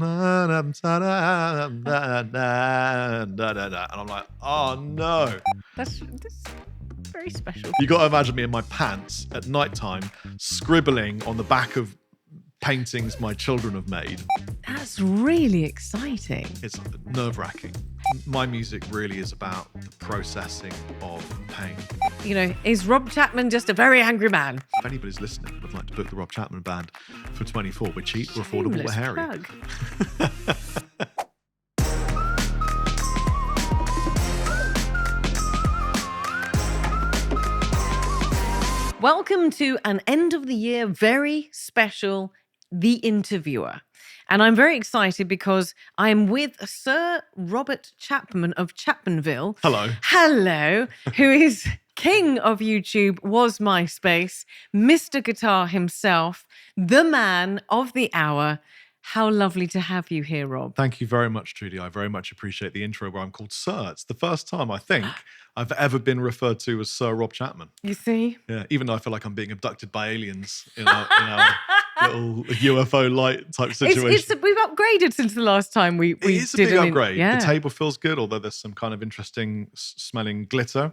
And I'm like, oh no. That's very special. You got to imagine me in my pants at nighttime scribbling on the back of paintings my children have made. That's really exciting. It's nerve-wracking. My music really is about the processing of pain. You know, is Rob Chapman just a very angry man? If anybody's listening would like to book the Rob Chapman Band for 24, we're cheap, we're affordable, we're hairy. Plug. Welcome to an end of the year very special The Interviewer. And I'm very excited because I'm with Sir Robert Chapman of Chapmanville. Hello. Hello, who is king of YouTube, was MySpace, Mr. Guitar himself, the man of the hour. How lovely to have you here, Rob. Thank you very much, Trudy. I very much appreciate the intro where I'm called Sir. It's the first time, I think, I've ever been referred to as Sir Rob Chapman. You see? Yeah, even though I feel like I'm being abducted by aliens in our little UFO light type situation. We've upgraded since the last time we It is a did big an upgrade. yeah. The table feels good, although there's some kind of interesting smelling glitter.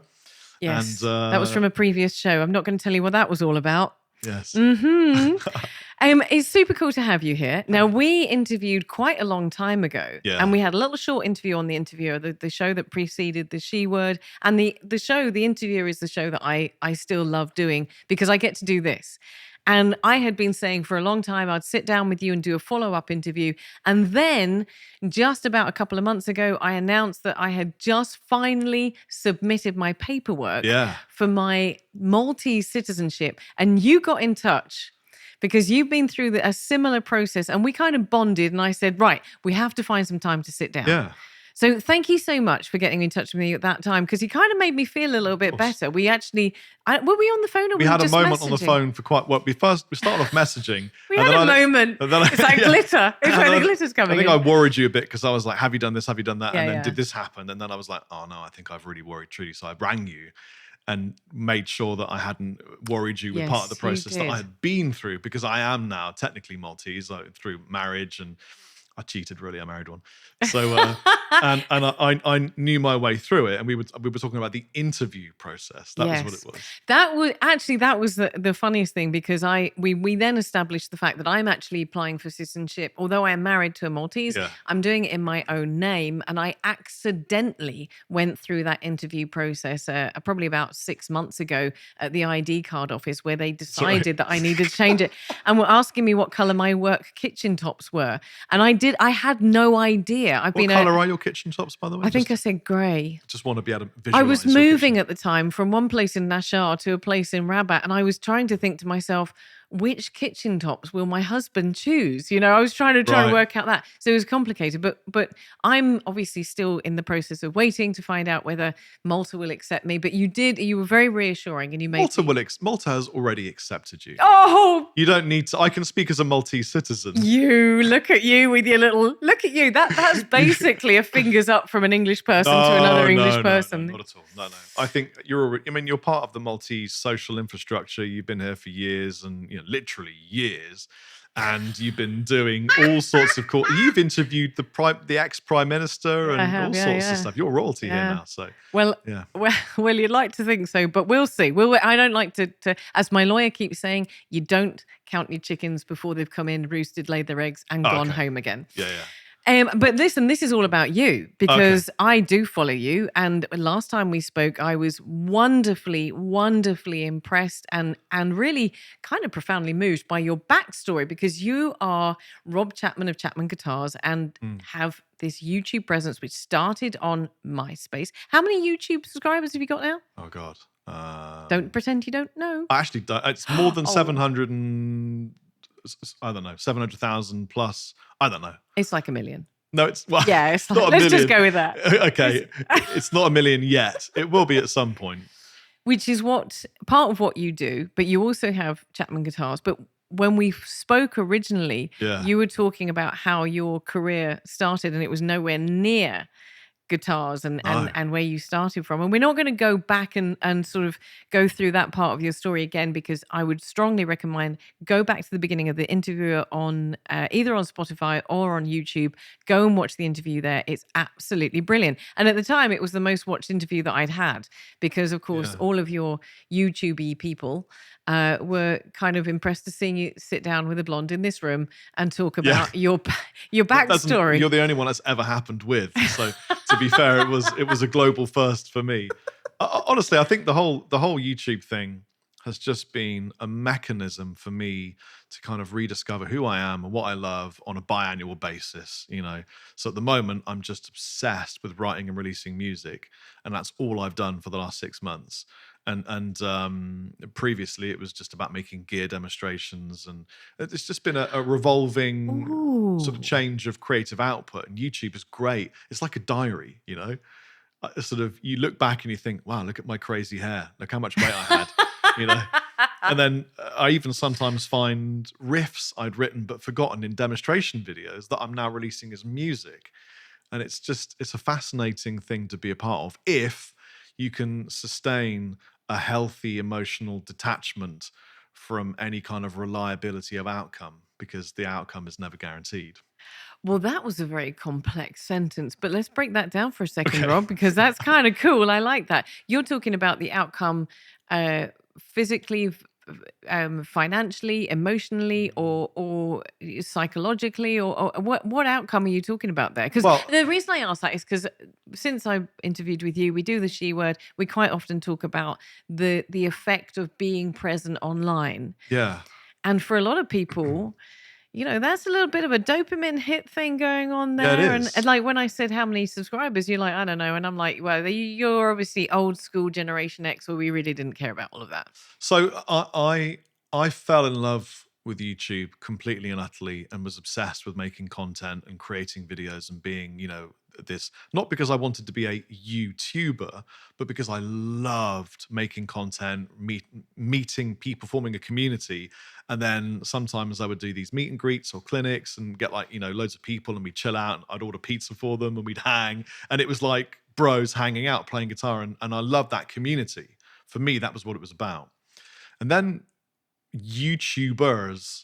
Yes, And, that was from a previous show. I'm not going to tell you what that was all about. Yes. Mm-hmm. It's super cool to have you here. Now, we interviewed quite a long time ago, and we had a little short interview on The Interviewer, the show that preceded The She Word. And the show, The Interviewer, is the show that I still love doing because I get to do this. And I had been saying for a long time I'd sit down with you and do a follow-up interview. And then just about a couple of months ago, I announced that I had just finally submitted my paperwork for my Maltese citizenship. And you got in touch because you've been through a similar process, and we kind of bonded. And I said, right, we have to find some time to sit down. Yeah. So thank you so much for getting in touch with me at that time, because you kind of made me feel a little bit better. We actually, were we on the phone or we were had just a moment messaging? on the phone for quite, well, we started off messaging. We had a moment. It's like glitter. It's like the glitter's coming I think in. I worried you a bit because I was like, have you done this? Have you done that? Yeah, and then yeah. did this happen? And then I was like, oh no, I think I've really worried Trudy. So I rang you and made sure that I hadn't worried you with part of the Yes, you process that did. I had been through, because I am now technically Maltese through marriage, and I cheated, really. I married one. So, and I knew my way through it. And we were talking about the interview process. That was what it was. That was the funniest thing, because we then established the fact that I'm actually applying for citizenship. Although I am married to a Maltese, I'm doing it in my own name. And I accidentally went through that interview process probably about 6 months ago at the ID card office, where they decided that I needed to change it and were asking me what color my work kitchen tops were. And I had no idea. What colour are your kitchen tops, by the way? I think I said grey. Just want to be able to visualise. I was moving at the time from one place in Nashar to a place in Rabat, and I was trying to think to myself, which kitchen tops will my husband choose? You know, I was trying to work out that. So it was complicated, but I'm obviously still in the process of waiting to find out whether Malta will accept me. But you were very reassuring, and you made Malta has already accepted you. Oh, you don't need to. I can speak as a Maltese citizen. You look at you with your little look at you. That's basically a fingers up from an English person to another English person. No, not at all. No. I think you're part of the Maltese social infrastructure. You've been here for years, and literally years, and you've been doing all sorts of cool. You've interviewed the ex-prime minister and all sorts of stuff. You're royalty here now. So well, you'd like to think so, but we'll see. I don't like to, as my lawyer keeps saying, you don't count your chickens before they've come in, roosted, laid their eggs, and gone home again. Yeah. But listen, this is all about you, because I do follow you. And last time we spoke, I was wonderfully, wonderfully impressed and really kind of profoundly moved by your backstory, because you are Rob Chapman of Chapman Guitars and have this YouTube presence, which started on MySpace. How many YouTube subscribers have you got now? Oh, God. Don't pretend you don't know. I actually don't. It's more than 700 and... I don't know, 700,000 plus. I don't know. It's like 1 million. No, it's it's not like, a let's million. just go with that. Okay, it's not 1 million yet. It will be at some point. Which is part of what you do, but you also have Chapman Guitars. But when we spoke originally, you were talking about how your career started, and it was nowhere near guitars and where you started from. And we're not going to go back and sort of go through that part of your story again, because I would strongly recommend go back to the beginning of the interview on either on Spotify or on YouTube. Go and watch the interview there. It's absolutely brilliant. And at the time, it was the most watched interview that I'd had, because of course, all of your YouTube-y people were kind of impressed to seeing you sit down with a blonde in this room and talk about your backstory. You're the only one that's ever happened with. So to be fair, it was a global first for me. Honestly, I think the whole YouTube thing has just been a mechanism for me to kind of rediscover who I am and what I love on a biannual basis, you know. So at the moment, I'm just obsessed with writing and releasing music, and that's all I've done for the last 6 months. And previously, it was just about making gear demonstrations, and it's just been a revolving sort of change of creative output. And YouTube is great; it's like a diary, you know. Sort of, you look back and you think, "Wow, look at my crazy hair! Look how much weight I had," you know. And then I even sometimes find riffs I'd written but forgotten in demonstration videos that I'm now releasing as music. And it's a fascinating thing to be a part of if you can sustain a healthy emotional detachment from any kind of reliability of outcome, because the outcome is never guaranteed. Well, that was a very complex sentence, but let's break that down for a second, Rob, because that's kind of cool. I like that. You're talking about the outcome physically, financially, emotionally, or psychologically, or what outcome are you talking about there? Because the reason I ask that is because since I interviewed with you, we do the she word. We quite often talk about the effect of being present online. Yeah. And for a lot of people, you know, that's a little bit of a dopamine hit thing going on there. Yeah, it is. And like when I said how many subscribers, you're like, I don't know. And I'm like, well, you're obviously old school Generation X, where we really didn't care about all of that. So I fell in love with YouTube completely and utterly, and was obsessed with making content and creating videos and being, you know, this, not because I wanted to be a YouTuber, but because I loved making content, meeting people, forming a community. And then sometimes I would do these meet and greets or clinics and get, like, you know, loads of people, and we'd chill out, and I'd order pizza for them and we'd hang. And it was like bros hanging out, playing guitar. And I loved that community. For me, that was what it was about. And then YouTubers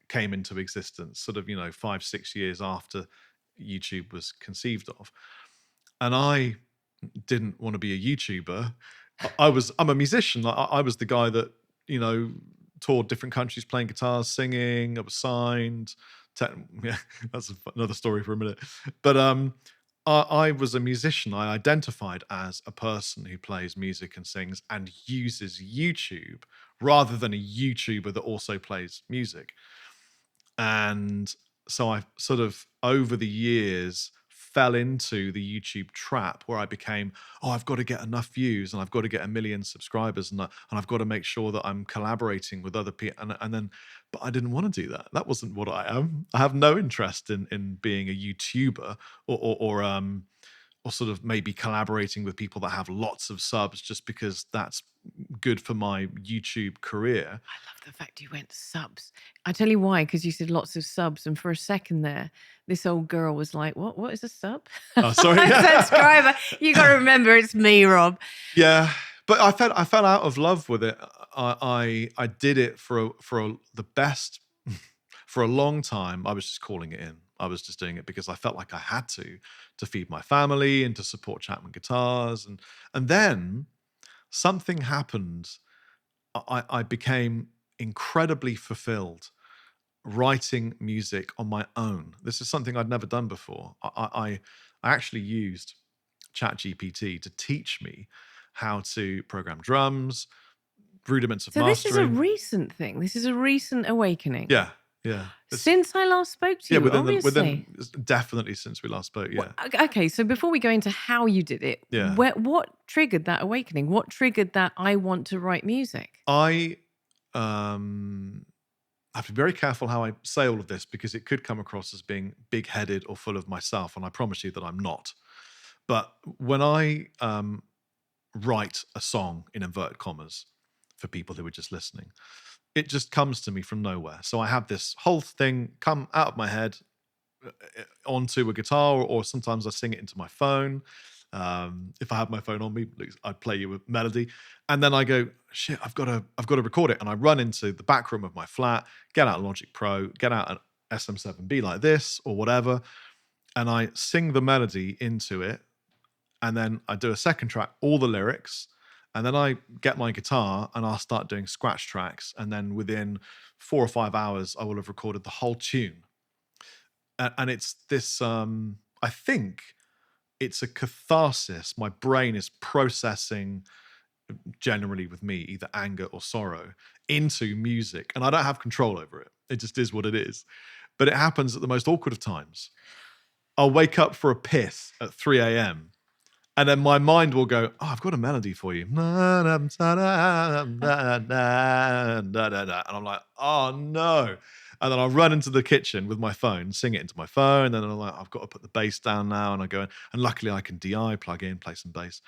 came into existence, sort of, you know, 5-6 years after YouTube was conceived of. And I didn't want to be a YouTuber. I'm a musician. I was the guy that, you know, toured different countries playing guitars, singing. I was signed. Yeah, that's another story for a minute. But I was a musician. I identified as a person who plays music and sings and uses YouTube rather than a YouTuber that also plays music. And so I sort of, over the years, fell into the YouTube trap where I became, I've got to get enough views, and I've got to get 1 million subscribers, and I've got to make sure that I'm collaborating with other people. And then, but I didn't want to do that. That wasn't what I am. I have no interest in being a YouTuber or sort of maybe collaborating with people that have lots of subs just because that's good for my YouTube career. I love the fact you went subs. I tell you why, because you said lots of subs, and for a second there, this old girl was like, what is a sub? Oh, sorry. Subscriber. You got to remember, it's me, Rob. Yeah, but I fell out of love with it. I did it for the best for a long time. I was just calling it in. I was just doing it because I felt like I had to feed my family and to support Chapman Guitars. And then something happened. I became incredibly fulfilled writing music on my own. This is something I'd never done before. I actually used ChatGPT to teach me how to program drums, rudiments of mastering. So this is a recent thing. This is a recent awakening. Yeah. Since I last spoke to you, within definitely since we last spoke. Yeah. Well, okay, so before we go into how you did it, what triggered that awakening? What triggered that I want to write music? I have to be very careful how I say all of this, because it could come across as being big-headed or full of myself, and I promise you that I'm not. But when I write a song, in inverted commas, for people who are just listening, it just comes to me from nowhere. So I have this whole thing come out of my head, onto a guitar, or sometimes I sing it into my phone. If I have my phone on me, I'd play you a melody, and then I go, shit, I've got to record it, and I run into the back room of my flat, get out Logic Pro, get out an SM7B like this or whatever, and I sing the melody into it, and then I do a second track, all the lyrics, and then I get my guitar and I'll start doing scratch tracks, and then within 4 or 5 hours, I will have recorded the whole tune. And it's this, I think it's a catharsis. My brain is processing, generally with me, either anger or sorrow, into music. And I don't have control over it. It just is what it is. But it happens at the most awkward of times. I'll wake up for a piss at 3 a.m. and then my mind will go, oh, I've got a melody for you. And I'm like, oh no. And then I'll run into the kitchen with my phone, sing it into my phone. And then I'm like, I've got to put the bass down now. And I go in, and luckily I can DI, plug in, play some bass.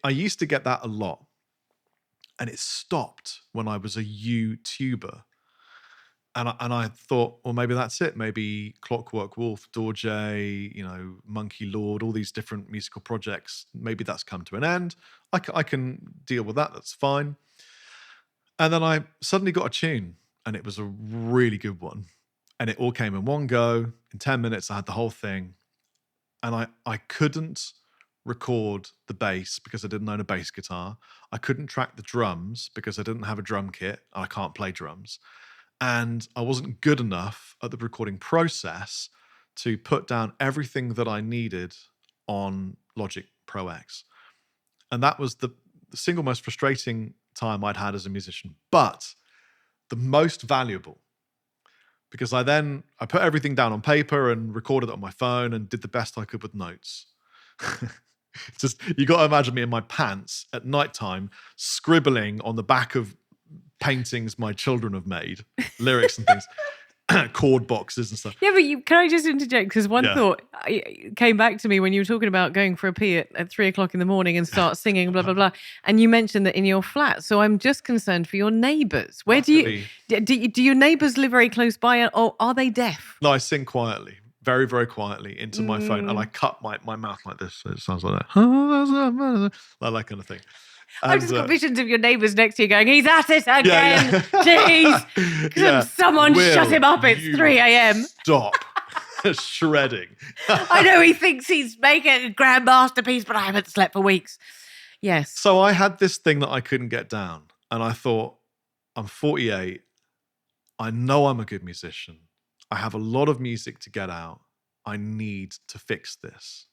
I used to get that a lot. And it stopped when I was a YouTuber. And I thought, well, maybe that's it. Maybe Clockwork Wolf, Dorje, Monkey Lord, all these different musical projects, maybe that's come to an end. I can deal with that. That's fine. And then I suddenly got a tune, and it was a really good one. And it all came in one go. In 10 minutes, I had the whole thing. And I couldn't record the bass because I didn't own a bass guitar. I couldn't track the drums because I didn't have a drum kit, and I can't play drums. And I wasn't good enough at the recording process to put down everything that I needed on Logic Pro X. And that was the single most frustrating time I'd had as a musician, but the most valuable, because I put everything down on paper and recorded it on my phone and did the best I could with notes. Just, you got to imagine me in my pants at nighttime, scribbling on the back of paintings my children have made, lyrics and things, chord boxes and stuff. Yeah, but can I just interject? Because one thought came back to me when you were talking about going for a pee at 3 o'clock in the morning and start singing, blah, blah, blah. And you mentioned that in your flat. So I'm just concerned for your neighbours. Where do your neighbours live very close by, or are they deaf? No, I sing quietly, very, very quietly into my phone, and I cut my mouth like this. So it sounds like that. Like that kind of thing. I've just got visions of your neighbours next to you going, he's at it again. Jeez. Someone shut him up. It's 3 a.m. Stop shredding. I know he thinks he's making a grand masterpiece, but I haven't slept for weeks. Yes. So I had this thing that I couldn't get down. And I thought, I'm 48. I know I'm a good musician. I have a lot of music to get out. I need to fix this.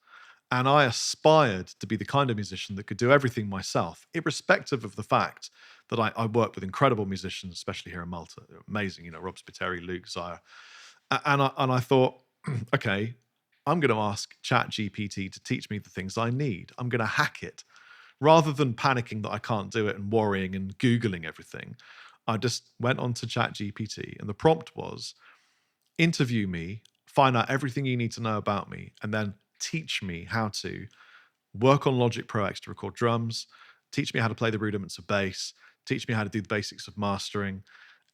And I aspired to be the kind of musician that could do everything myself, irrespective of the fact that I work with incredible musicians, especially here in Malta. They're amazing, Rob Spiteri, Luke, Zaya. And I thought, okay, I'm going to ask ChatGPT to teach me the things I need. I'm going to hack it. Rather than panicking that I can't do it and worrying and Googling everything, I just went on to ChatGPT, and the prompt was, interview me, find out everything you need to know about me, and then teach me how to work on Logic Pro X to record drums, teach me how to play the rudiments of bass, teach me how to do the basics of mastering,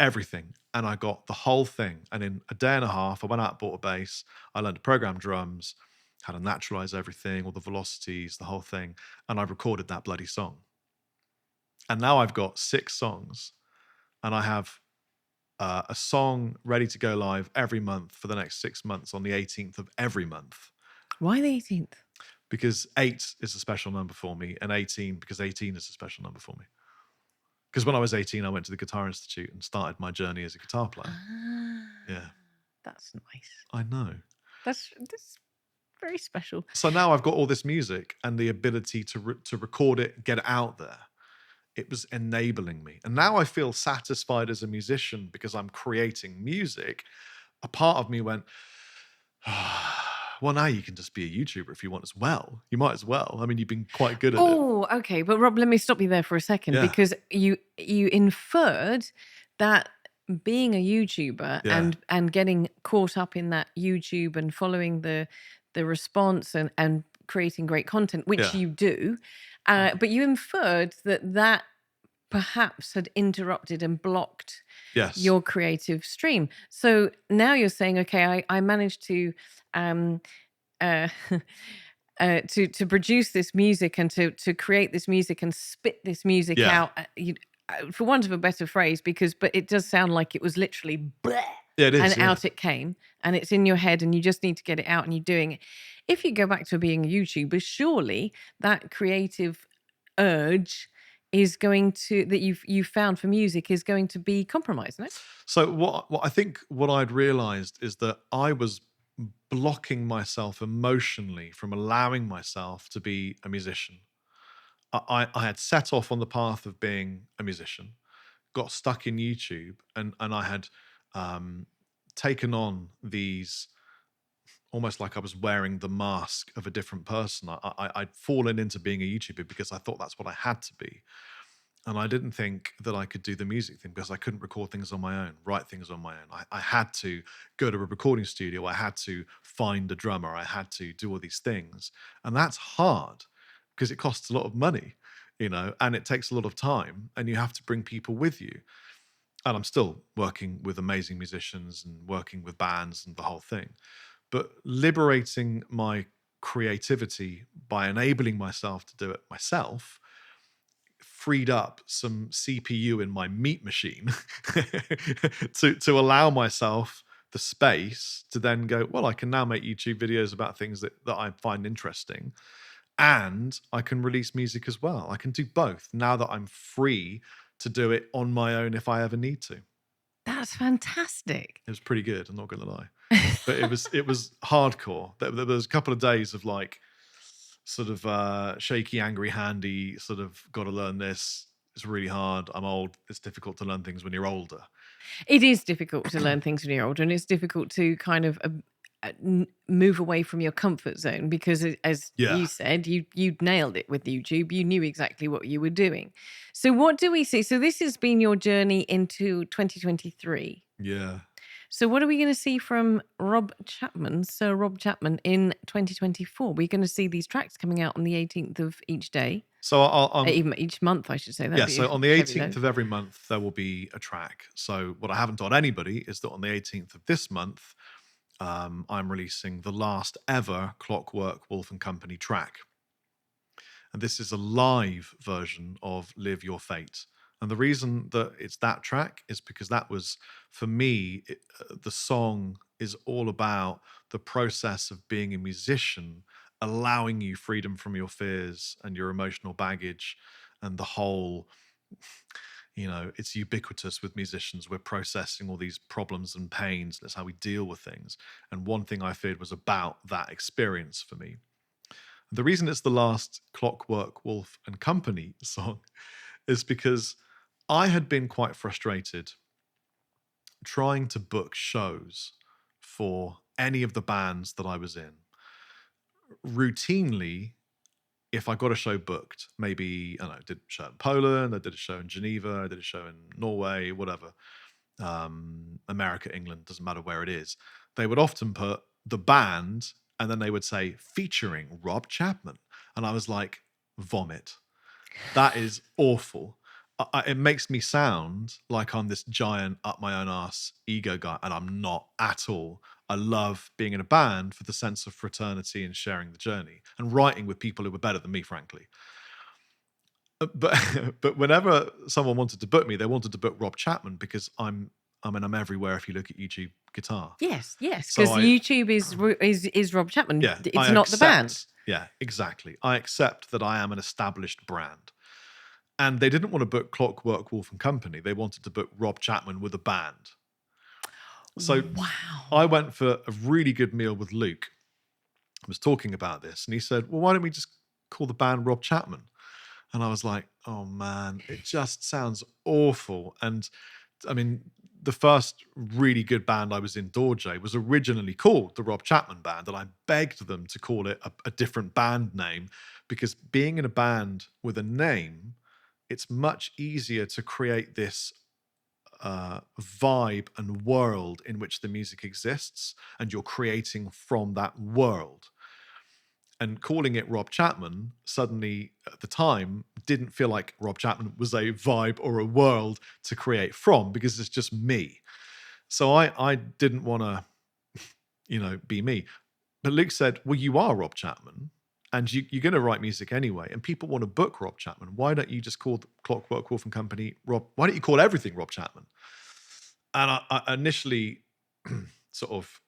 everything. And I got the whole thing. And in a day and a half, I went out and bought a bass. I learned to program drums, how to naturalize everything, all the velocities, the whole thing. And I recorded that bloody song. And now I've got 6 songs, and I have a song ready to go live every month for the next 6 months on the 18th of every month. Why the 18th? Because 8 is a special number for me, and 18 because 18 is a special number for me. Because when I was 18, I went to the Guitar Institute and started my journey as a guitar player. Yeah. That's nice. I know. That's very special. So now I've got all this music and the ability to record it, get it out there. It was enabling me. And now I feel satisfied as a musician because I'm creating music. A part of me went, well, now you can just be a YouTuber if you want as well. You might as well. I mean, you've been quite good at it. Oh, okay. But Rob, let me stop you there for a second, because you inferred that being a YouTuber and getting caught up in that YouTube and following the response and creating great content, which you do, but you inferred that perhaps had interrupted and blocked your creative stream. So now you're saying, okay, I managed to to produce this music and to create this music and spit this music out, for want of a better phrase, but it does sound like it was literally bleh, and out it came, and it's in your head, and you just need to get it out, and you're doing it. If you go back to being a YouTuber, surely that creative urge is going to that you found for music is going to be compromised, no? So what I think what I'd realized is that I was blocking myself emotionally from allowing myself to be a musician. I had set off on the path of being a musician, got stuck in YouTube, and I had taken on these, almost like I was wearing the mask of a different person. I'd fallen into being a YouTuber because I thought that's what I had to be. And I didn't think that I could do the music thing because I couldn't record things on my own, write things on my own. I had to go to a recording studio. I had to find a drummer. I had to do all these things. And that's hard because it costs a lot of money, and it takes a lot of time, and you have to bring people with you. And I'm still working with amazing musicians and working with bands and the whole thing. But liberating my creativity by enabling myself to do it myself freed up some CPU in my meat machine to allow myself the space to then go, well, I can now make YouTube videos about things that I find interesting, and I can release music as well. I can do both now that I'm free to do it on my own if I ever need to. That's fantastic. It was pretty good, I'm not gonna lie. But it was hardcore. There was a couple of days of like sort of shaky, angry, handy, sort of got to learn this. It's really hard. I'm old. It's difficult to learn things when you're older. It is difficult to learn things when you're older, and it's difficult to kind of move away from your comfort zone because, as you said, you nailed it with YouTube. You knew exactly what you were doing. So what do we see? So this has been your journey into 2023. Yeah. So what are we going to see from Sir Rob Chapman in 2024? We're going to see these tracks coming out on the 18th of each day. So even each month, I should say. Yeah, so on the 18th of every month, there will be a track. So what I haven't told anybody is that on the 18th of this month, I'm releasing the last ever Clockwork Wolf and Company track. And this is a live version of Live Your Fate. And the reason that it's that track is because that was, for me, the song is all about the process of being a musician, allowing you freedom from your fears and your emotional baggage and the whole, it's ubiquitous with musicians. We're processing all these problems and pains. That's how we deal with things. And one thing I feared was about that experience for me. The reason it's the last Clockwork Wolf and Company song is because I had been quite frustrated trying to book shows for any of the bands that I was in. Routinely, if I got a show booked, maybe, I don't know, I did a show in Poland, I did a show in Geneva, I did a show in Norway, whatever, America, England, doesn't matter where it is, they would often put the band and then they would say, featuring Rob Chapman. And I was like, vomit. That is awful. It makes me sound like I'm this giant up my own ass ego guy, and I'm not at all. I love being in a band for the sense of fraternity and sharing the journey and writing with people who were better than me, frankly. But whenever someone wanted to book me, they wanted to book Rob Chapman because I'm everywhere if you look at YouTube Guitar. Yes, because YouTube is Rob Chapman. Yeah, it's not the band. Yeah, exactly. I accept that I am an established brand. And they didn't want to book Clockwork Wolf and Company. They wanted to book Rob Chapman with a band. So I went for a really good meal with Luke. I was talking about this, and he said, well, why don't we just call the band Rob Chapman? And I was like, oh man, it just sounds awful. And I mean, the first really good band I was in, Dorje, was originally called the Rob Chapman Band, and I begged them to call it a different band name, because being in a band with a name, it's much easier to create this vibe and world in which the music exists, and you're creating from that world. And calling it Rob Chapman suddenly at the time didn't feel like Rob Chapman was a vibe or a world to create from, because it's just me. So I didn't want to, be me. But Luke said, well, you are Rob Chapman and you're going to write music anyway. And people want to book Rob Chapman. Why don't you just call the Clockwork Wolf Company Rob? Why don't you call everything Rob Chapman? And I initially sort of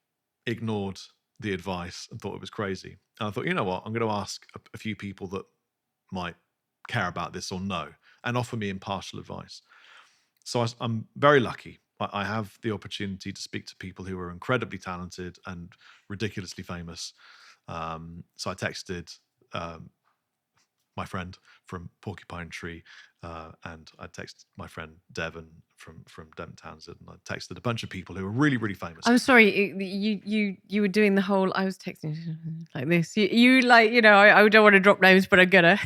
ignored the advice and thought it was crazy. And I thought, you know what? I'm going to ask a few people that might care about this or know and offer me impartial advice. So I'm very lucky. I have the opportunity to speak to people who are incredibly talented and ridiculously famous. So I texted my friend from Porcupine Tree, and I texted my friend Devon from Devon Townsend, and I texted a bunch of people who are really, really famous. I'm sorry, you were doing the whole. I was texting like this. You like, I don't want to drop names, but I'm gonna.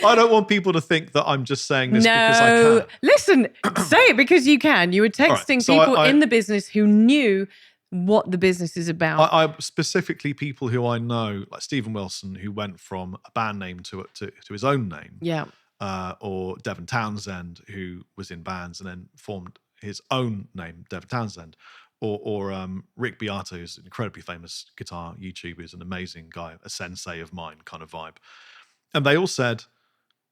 I don't want people to think that I'm just saying this because I can. Listen, say it because you can. You were texting people in the business who knew what the business is about. I specifically people who I know, like Stephen Wilson, who went from a band name to his own name. Yeah. Or Devon Townsend, who was in bands and then formed his own name, Devon Townsend. Or Rick Beato, who's an incredibly famous guitar YouTuber, who's an amazing guy, a sensei of mine kind of vibe. And they all said,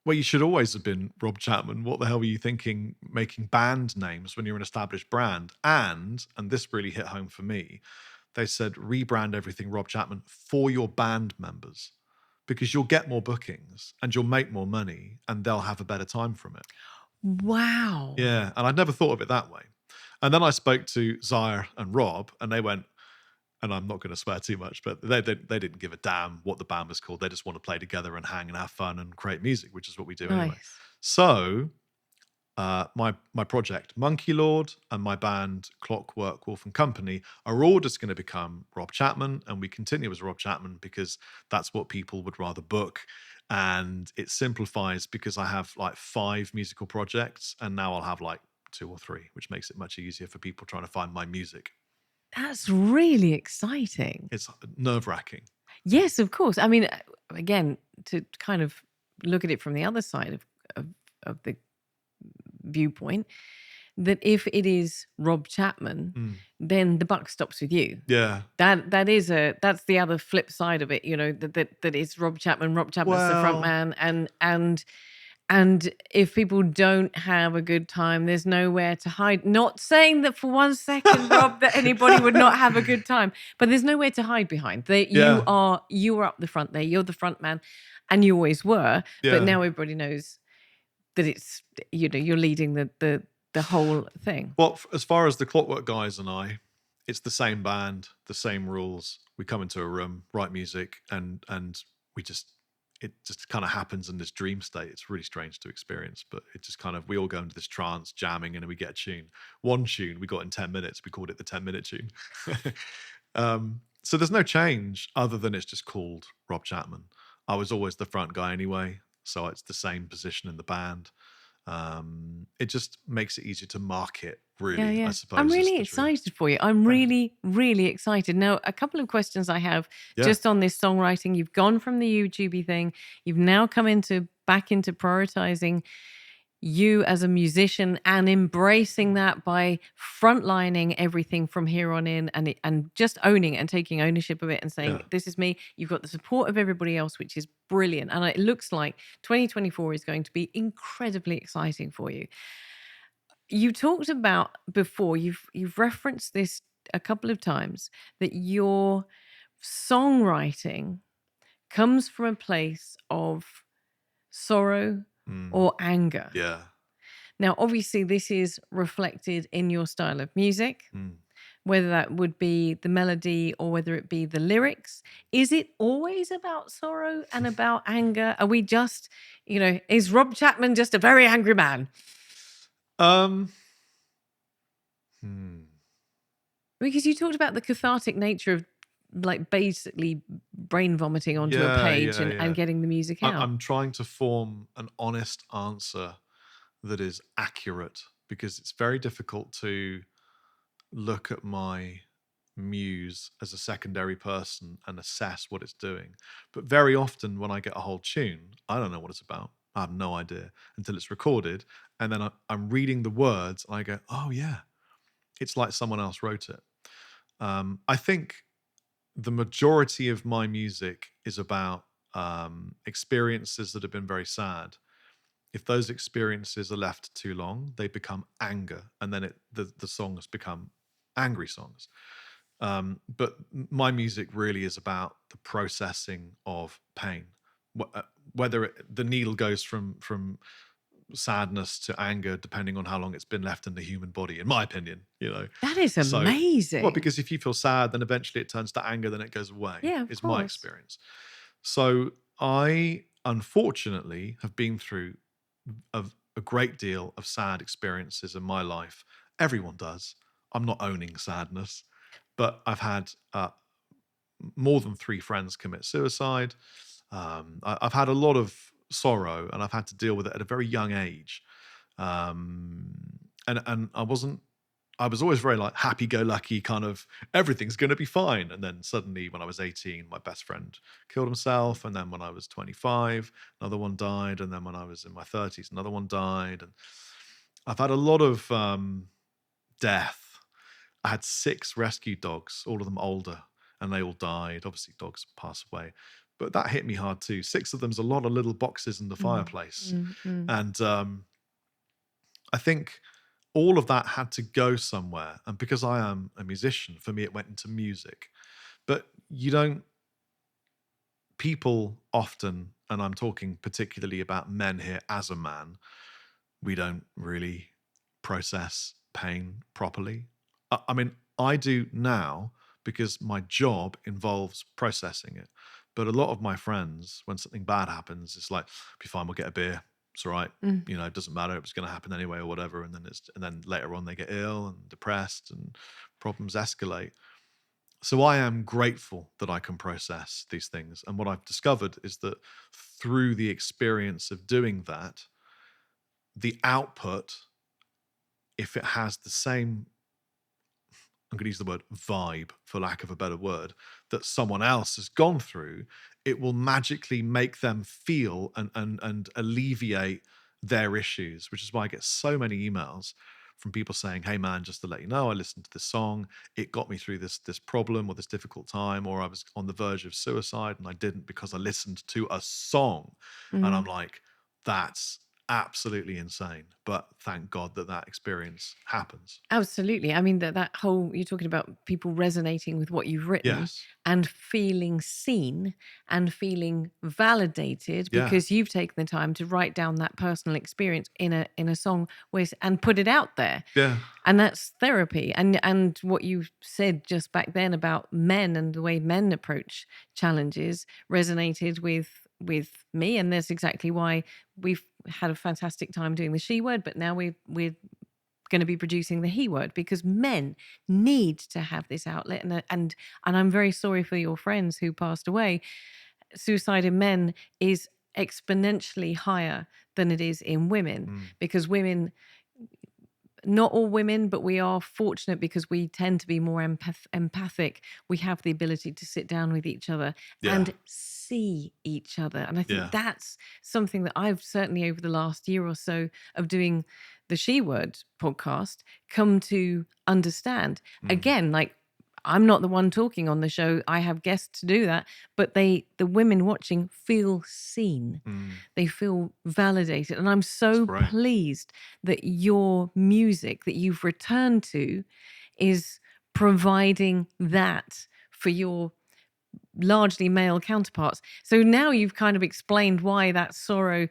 well, you should always have been Rob Chapman. What the hell were you thinking making band names when you're an established brand? And this really hit home for me, they said, rebrand everything Rob Chapman for your band members, because you'll get more bookings and you'll make more money and they'll have a better time from it. Wow. Yeah. And I'd never thought of it that way. And then I spoke to Zaire and Rob, and they went, and I'm not going to swear too much, but they didn't give a damn what the band was called. They just want to play together and hang and have fun and create music, which is what we do anyway. So my project Monkey Lord and my band Clockwork Wolf Company are all just going to become Rob Chapman, and we continue as Rob Chapman because that's what people would rather book. And it simplifies because I have like 5 musical projects, and now I'll have like 2 or 3, which makes it much easier for people trying to find my music. That's really exciting. It's nerve-wracking. Yes, of course. I mean, again, to kind of look at it from the other side of the viewpoint, that if it is Rob Chapman, then the buck stops with you. Yeah. That's the other flip side of it, that is Rob Chapman. Rob Chapman's the front man, and if people don't have a good time, there's nowhere to hide. Not saying that for one second, Rob, that anybody would not have a good time, but there's nowhere to hide behind. You are up the front there. You're the front man, and you always were. Yeah. But now everybody knows that it's you're leading the whole thing. Well, as far as the Clockwork guys and I, it's the same band, the same rules. We come into a room, write music, and it just kind of happens in this dream state. It's really strange to experience, but it just kind of, we all go into this trance jamming, and then we get a tune. One tune we got in 10 minutes. We called it the 10-minute tune. So there's no change other than it's just called Rob Chapman. I was always the front guy anyway, so it's the same position in the band. It just makes it easier to market, really, I suppose. I'm really excited for you. I'm really, really excited. Now, a couple of questions I have just on this songwriting. You've gone from the YouTube thing. You've now come back into prioritizing you as a musician and embracing that by frontlining everything from here on in, and just owning it and taking ownership of it and saying, this is me. You've got the support of everybody else, which is brilliant. And it looks like 2024 is going to be incredibly exciting for you. You talked about before, you've referenced this a couple of times, that your songwriting comes from a place of sorrow or anger. Yeah. Now, obviously, this is reflected in your style of music, whether that would be the melody or whether it be the lyrics. Is it always about sorrow and about anger? Are we just, is Rob Chapman just a very angry man? Because you talked about the cathartic nature of, like, basically brain vomiting onto a page and getting the music out. I'm trying to form an honest answer that is accurate, because it's very difficult to look at my muse as a secondary person and assess what it's doing. But very often when I get a whole tune, I don't know what it's about. I have no idea until it's recorded. And then I'm reading the words and I go, oh yeah, it's like someone else wrote it. I think the majority of my music is about experiences that have been very sad. If those experiences are left too long, they become anger, and then the songs become angry songs. But my music really is about the processing of pain. Whether the needle goes from sadness to anger, depending on how long it's been left in the human body, in my opinion, That is So, amazing. well, because if you feel sad, then eventually it turns to anger, then it goes away. Yeah, of is course. my experience. So I, unfortunately, have been through a great deal of sad experiences in my life. Everyone does. I'm not owning sadness, but I've had more than 3 friends commit suicide. I've had a lot of sorrow, and I've had to deal with it at a very young age. And I was always very like happy-go-lucky, kind of everything's going to be fine. And then suddenly when I was 18, my best friend killed himself. And then when I was 25, another one died. And then when I was in my 30s, another one died. And I've had a lot of death. I had 6 rescue dogs, all of them older, and they all died. Obviously, dogs pass away. But that hit me hard too. 6 of them's a lot of little boxes in the fireplace. And I think all of that had to go somewhere. And because I am a musician, for me, it went into music. But people often, and I'm talking particularly about men here as a man, we don't really process pain properly. I mean, I do now because my job involves processing it. But a lot of my friends, when something bad happens, it's like, be fine, we'll get a beer. It's all right. It doesn't matter. It was going to happen anyway or whatever. And then later on they get ill and depressed and problems escalate. So I am grateful that I can process these things. And what I've discovered is that through the experience of doing that, the output, if it has the same, I'm going to use the word vibe, for lack of a better word, that someone else has gone through, it will magically make them feel and alleviate their issues, which is why I get so many emails from people saying, hey man, just to let you know, I listened to this song, it got me through this problem or this difficult time, or I was on the verge of suicide and I didn't because I listened to a song. And I'm like, that's absolutely insane. But thank God that experience happens. Absolutely. I mean, that whole, you're talking about people resonating with what you've written and feeling seen and feeling validated because you've taken the time to write down that personal experience in a song and put it out there. Yeah. And that's therapy. And what you said just back then about men and the way men approach challenges resonated with me. And that's exactly why we've had a fantastic time doing the She Word, but now we're going to be producing the He Word, because men need to have this outlet. And I'm very sorry for your friends who passed away. Suicide in men is exponentially higher than it is in women, because women, not all women, but we are fortunate because we tend to be more empathic. We have the ability to sit down with each other and see each other. And I think that's something that I've certainly over the last year or so of doing the She Word podcast come to understand. Again, like, I'm not the one talking on the show. I have guests to do that, but the women watching feel seen. They feel validated. And I'm so pleased that your music that you've returned to is providing that for your largely male counterparts. So now you've kind of explained where that sorrow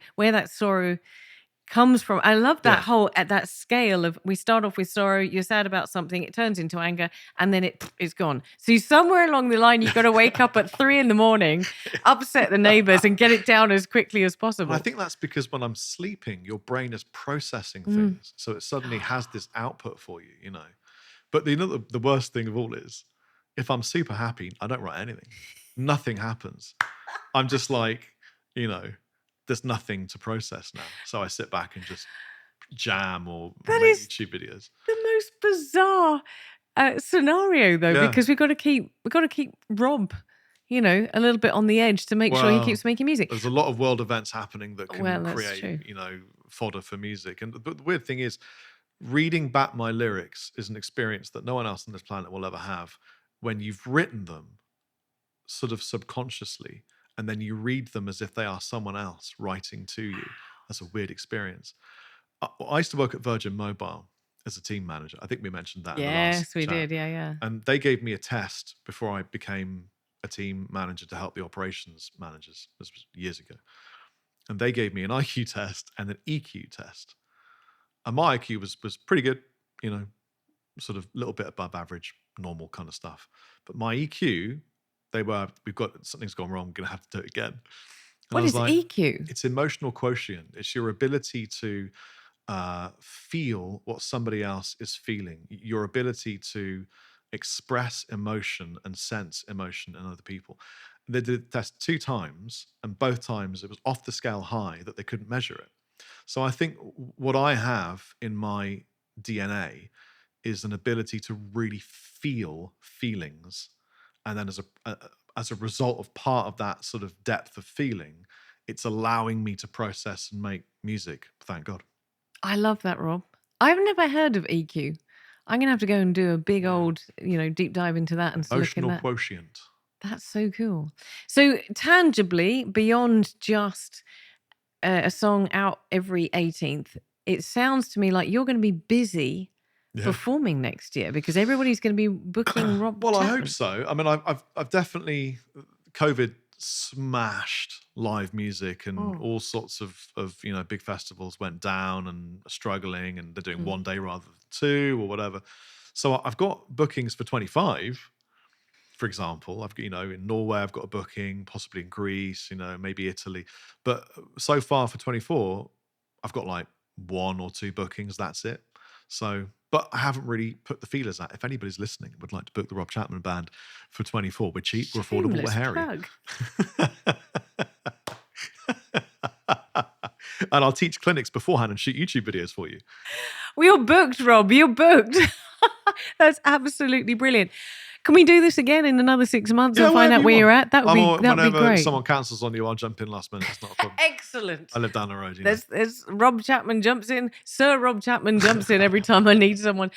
comes from. I love that whole, at that scale of, we start off with sorrow, you're sad about something, it turns into anger, and then it's gone. So somewhere along the line, you've got to wake up at 3 a.m, upset the neighbours, and get it down as quickly as possible. I think that's because when I'm sleeping, your brain is processing things. So it suddenly has this output for you, But the worst thing of all is, if I'm super happy, I don't write anything. Nothing happens. I'm just like, there's nothing to process now. So I sit back and just jam or make YouTube videos. The most bizarre scenario though, because we've got to keep Rob, a little bit on the edge to make sure he keeps making music. There's a lot of world events happening that can that's create, true. fodder for music. And the weird thing is, reading back my lyrics is an experience that no one else on this planet will ever have. When you've written them sort of subconsciously, and then you read them as if they are someone else writing to you. That's a weird experience. I used to work at Virgin Mobile as a team manager. I think we mentioned that in the last Yes, we chat. did. Yeah. And they gave me a test before I became a team manager to help the operations managers. This was years ago. And they gave me an IQ test and an EQ test. And my IQ was pretty good, sort of a little bit above average, normal kind of stuff. But my EQ, something's gone wrong, I'm going to have to do it again. And what is EQ? It's emotional quotient. It's your ability to feel what somebody else is feeling, your ability to express emotion and sense emotion in other people. They did the test 2 times, and both times it was off the scale high that they couldn't measure it. So I think what I have in my DNA is an ability to really feel feelings, and then as a result of part of that sort of depth of feeling, it's allowing me to process and make music. Thank God. I love that, Rob. I've never heard of EQ. I'm gonna have to go and do a big old, deep dive into that and look in that. Emotional quotient. That's so cool. So tangibly, beyond just a song out every 18th, it sounds to me like you're going to be busy performing next year, because everybody's going to be booking Rob Well, Chapman. I hope so. I mean, I've definitely, COVID smashed live music, and all sorts of big festivals went down and are struggling, and they're doing 1 day rather than 2 or whatever. So I've got bookings for 25. For example, I've got, in Norway, I've got a booking, possibly in Greece, maybe Italy. But so far for 24, I've got like 1 or 2 bookings. That's it. So, but I haven't really put the feelers out. If anybody's listening would like to book the Rob Chapman Band for 24, we're cheap, we're affordable, we're hairy. And I'll teach clinics beforehand and shoot YouTube videos for you. You're booked, Rob. You're booked. That's absolutely brilliant. Can we do this again in another 6 months and find out where you're at? That would be great. Whenever someone cancels on you, I'll jump in last minute. It's not a problem. Excellent. I live down the road. There's Rob Chapman jumps in. Sir Rob Chapman jumps in every time I need someone.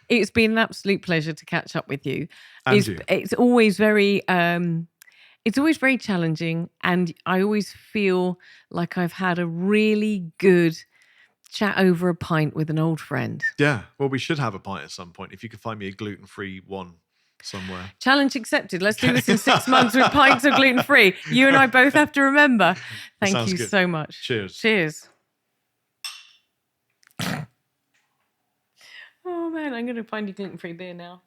It's been an absolute pleasure to catch up with you. It's always very challenging, and I always feel like I've had a really good chat over a pint with an old friend. Yeah, well, we should have a pint at some point. If you could find me a gluten-free one somewhere. Challenge accepted. Let's do this in 6 months with pints of gluten-free. You and I both have to remember. Thank you so much. Cheers. Cheers. Oh man, I'm going to find you gluten-free beer now.